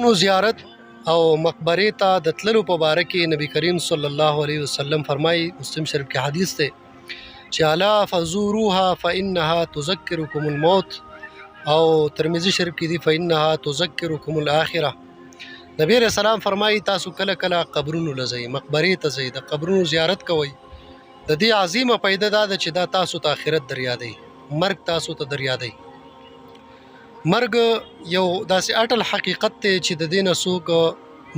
قبرونو زیارت او مقبرې ته د تللو په باره کې نبی کریم صلی الله علیه وسلم فرمایي، مسلم شریف کې حدیث دی چې الا فزوروها فانها تذکرکم الموت، او ترمذی شریف کې دی فانها تذکرکم الاخره. نبی رسول سلام فرمایي تاسو کله کله قبرونو لځئ، مقبرې ته ځئ، د قبرونو زیارت کوئ. د دې عظیمه فایده دا ده چې دا تاسو ته آخرت دریادئ، مرګ تاسو ته دریادئ. مرګ یو داسې اټل حقیقت دی چې د دې نه څوک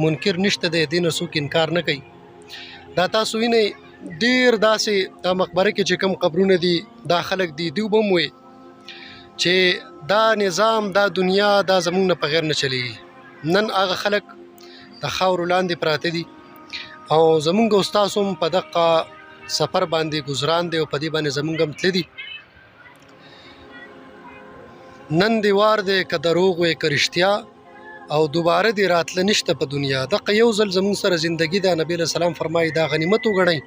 منکر نشته دی، د دې نه څوک انکار نه کوي. دا تاسو وینئ ډېر داسې دا مقبره کې چې کوم قبرونه دي دا خلک دي دوی به هم وایي چې دا نظام دا دنیا دا زمونږ نه په غیر نه چلیږي. نن هغه خلک د خاورو لاندې پراته دي او زمونږ استاد هم په دغه سفر باندې ګزران دی او په دې باندې زمونږ هم تللي دي. نن دی وار دی که دروغ وی که رښتیا، او دوباره دی راتله نشته په دنیا. دغه یو ځل زمونږ سره زندگی ده، نبی علیه السلام فرمایي دا غنیمت وګڼئ،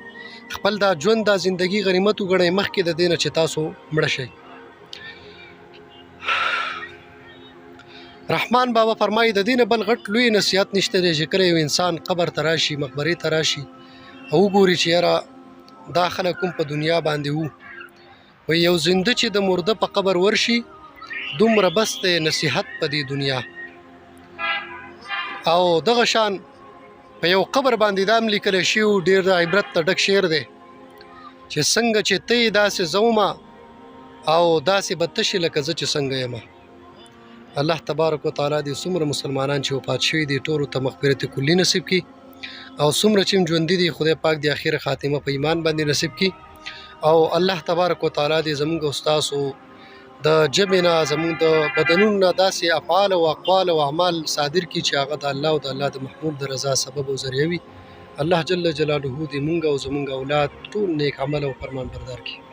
خپل دا ژوند دا زندگی غنیمت وګڼئ مخکې د دې نه چې تاسو مړه شئ. رحمان بابا فرمایي د دې نه بل غټ لوی نصیحت نشته دی چې کله یو انسان قبر ته راشي، مقبرې ته راشي او وګوري چې یاره دا خلک کوم په دنیا باندې وو، وایي یو زنده چې د مرده په قبر ورشي دومره بس دی نصیحت په دې دنیا. او دغه شان په یو قبر باندې دا هم لیکلی شوي ډېر د عبرت ته ډک شعر دی چې څنګه چې ته یې داسې زومه او داسې به تشي لکه زه چې څنګه یمه. الله تبارک وتعالی دې څومره مسلمانان چې وفات شوي دي ټولو ته مغفرت کلي نصیب کړي، او څومره چې ژوندي دي خدای پاک د آخر خاتمه په ایمان باندې نصیب کړي. او الله تبارک وتعالی دې زموږ استادو د ژبې نه زموږ د بدنونو نه داسې افعال او اقوال او اعمال صادر کړي چې هغه د الله او د الله د محبوب د رضا سبب او ذریعه وي. الله جل جلاله دې مونږ او زموږ اولاد ټول نیک عمل او فرمان بردار کړي.